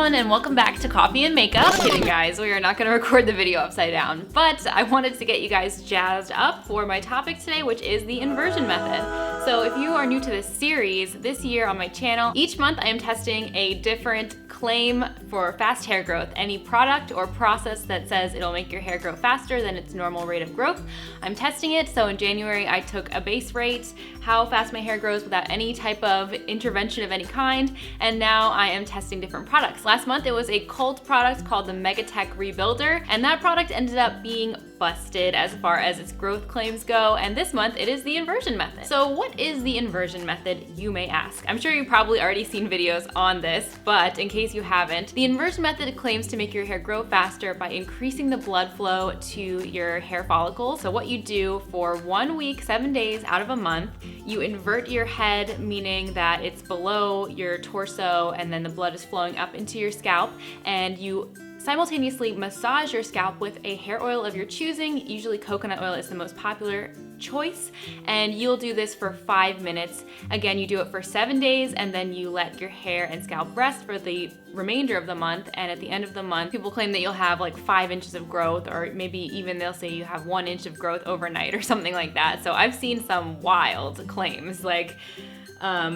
everyone, and welcome back to Coffee and Makeup. Kidding guys, we are not going to record the video upside down, but I wanted to get you guys jazzed up for my topic today, which is the inversion method. So if you are new to this series, this year on my channel, each month I am testing a different claim for fast hair growth. Any product or process that says it'll make your hair grow faster than its normal rate of growth, I'm testing it. So in January, I took a base rate, how fast my hair grows without any type of intervention of any kind, and now I am testing different products. Last month, it was a cult product called the Megatech Rebuilder, and that product ended up being busted as far as its growth claims go, and this month it is the inversion method. So what is the inversion method, you may ask? I'm sure you've probably already seen videos on this, but in case you haven't, the inversion method claims to make your hair grow faster by increasing the blood flow to your hair follicles. So what you do for 1 week, 7 days out of a month, you invert your head, meaning that it's below your torso and then the blood is flowing up into your scalp, and you simultaneously massage your scalp with a hair oil of your choosing. Usually coconut oil is the most popular choice, and you'll do this for 5 minutes. Again, you do it for 7 days, and then you let your hair and scalp rest for the remainder of the month, and at the end of the month, people claim that you'll have like 5 inches of growth, or maybe even they'll say you have 1 inch of growth overnight or something like that. So I've seen some wild claims, like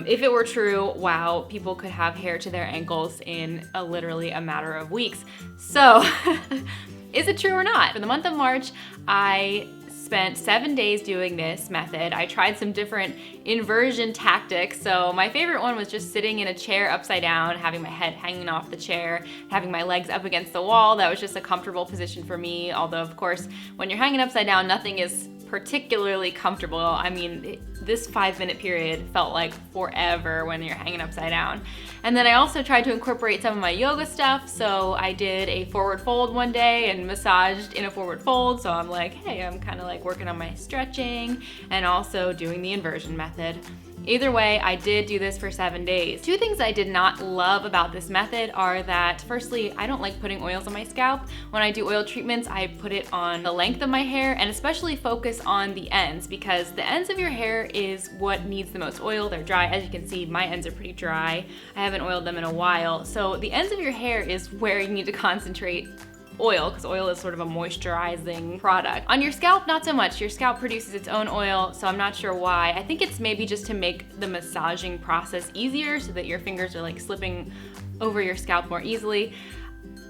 if it were true, wow, people could have hair to their ankles in literally a matter of weeks. So is it true or not? For the month of March, I spent 7 days doing this method. I tried some different inversion tactics. So my favorite one was just sitting in a chair upside down, having my head hanging off the chair, having my legs up against the wall. That was just a comfortable position for me. Although of course, when you're hanging upside down, nothing is particularly comfortable. I mean, this 5-minute period felt like forever when you're hanging upside down. And then I also tried to incorporate some of my yoga stuff. So I did a forward fold one day and massaged in a forward fold. So I'm like, hey, I'm kind of like working on my stretching and also doing the inversion method. Either way, I did do this for 7 days. 2 things I did not love about this method are that, firstly, I don't like putting oils on my scalp. When I do oil treatments, I put it on the length of my hair and especially focus on the ends, because the ends of your hair is what needs the most oil. They're dry. As you can see, my ends are pretty dry. I haven't oiled them in a while. So the ends of your hair is where you need to concentrate oil, because oil is sort of a moisturizing product. On your scalp, not so much. Your scalp produces its own oil, so I'm not sure why. I think it's maybe just to make the massaging process easier so that your fingers are like slipping over your scalp more easily.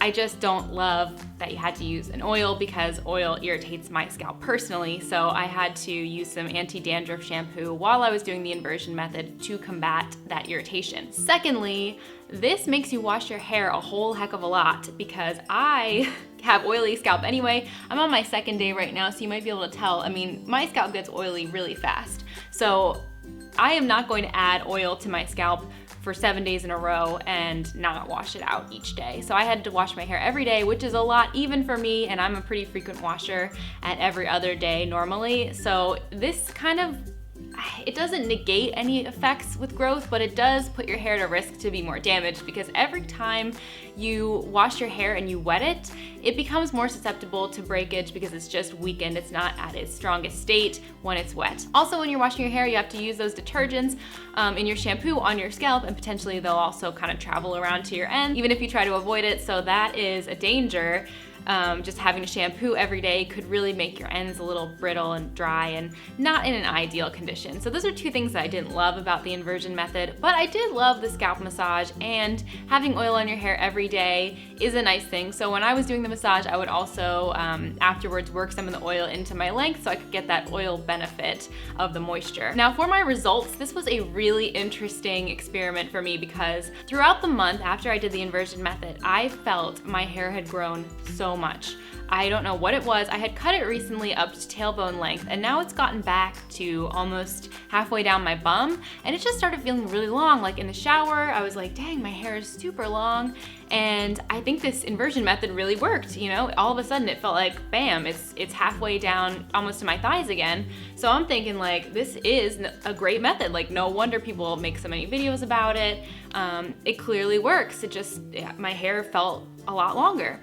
I just don't love that you had to use an oil because oil irritates my scalp personally, so I had to use some anti-dandruff shampoo while I was doing the inversion method to combat that irritation. Secondly, this makes you wash your hair a whole heck of a lot because I have oily scalp anyway. I'm on my 2nd day right now, so you might be able to tell. I mean, my scalp gets oily really fast, so I am not going to add oil to my scalp for 7 days in a row and not wash it out each day. So I had to wash my hair every day, which is a lot even for me, and I'm a pretty frequent washer at every other day normally. So this kind of, it doesn't negate any effects with growth, but it does put your hair at a risk to be more damaged, because every time you wash your hair and you wet it, it becomes more susceptible to breakage because it's just weakened. It's not at its strongest state when it's wet. Also, when you're washing your hair, you have to use those detergents in your shampoo on your scalp, and potentially they'll also kind of travel around to your end, even if you try to avoid it. So that is a danger. Just having to shampoo every day could really make your ends a little brittle and dry and not in an ideal condition. So those are 2 things that I didn't love about the inversion method, but I did love the scalp massage, and having oil on your hair every day is a nice thing. So when I was doing the massage, I would also afterwards work some of the oil into my length so I could get that oil benefit of the moisture. Now for my results, this was a really interesting experiment for me because throughout the month after I did the inversion method, I felt my hair had grown so much. I don't know what it was. I had cut it recently up to tailbone length, and now it's gotten back to almost halfway down my bum, and it just started feeling really long. Like in the shower, I was like, dang, my hair is super long. And I think this inversion method really worked. You know, all of a sudden it felt like, bam, it's halfway down almost to my thighs again. So I'm thinking like, this is a great method. Like no wonder people make so many videos about it. It clearly works. It just, my hair felt a lot longer.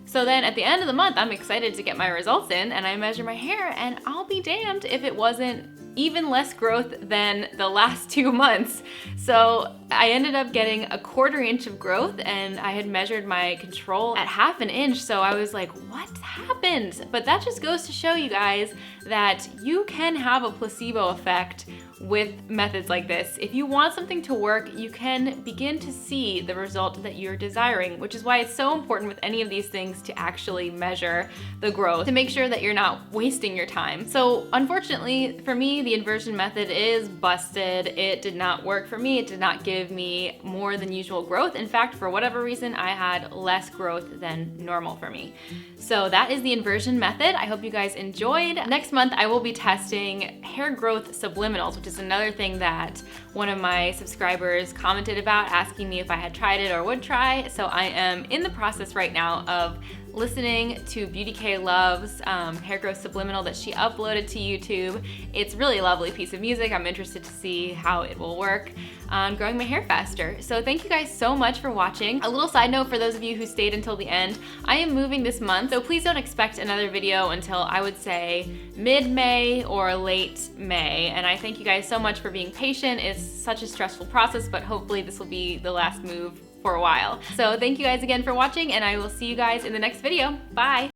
So then at the end of the month, I'm excited to get my results in, and I measure my hair, and I'll be damned if it wasn't even less growth than the last 2 months. So I ended up getting a 1/4 inch of growth, and I had measured my control at 1/2 inch. So I was like, what happened? But that just goes to show you guys that you can have a placebo effect with methods like this. If you want something to work, you can begin to see the result that you're desiring, which is why it's so important with any of these things to actually measure the growth to make sure that you're not wasting your time. So unfortunately for me, the inversion method is busted. It did not work for me. It did not give me more than usual growth. In fact, for whatever reason, I had less growth than normal for me. So that is the inversion method. I hope you guys enjoyed. Next month, I will be testing hair growth subliminals, which is another thing that one of my subscribers commented about, asking me if I had tried it or would try. So I am in the process right now of listening to Beauty K Love's hair growth subliminal that she uploaded to YouTube. It's really a lovely piece of music. I'm interested to see how it will work on growing my hair faster. So thank you guys so much for watching. A little side note for those of you who stayed until the end, I am moving this month, so please don't expect another video until I would say mid-May or late May. And I thank you guys so much for being patient. It's such a stressful process, but hopefully this will be the last move for a while. So thank you guys again for watching, and I will see you guys in the next video. Bye!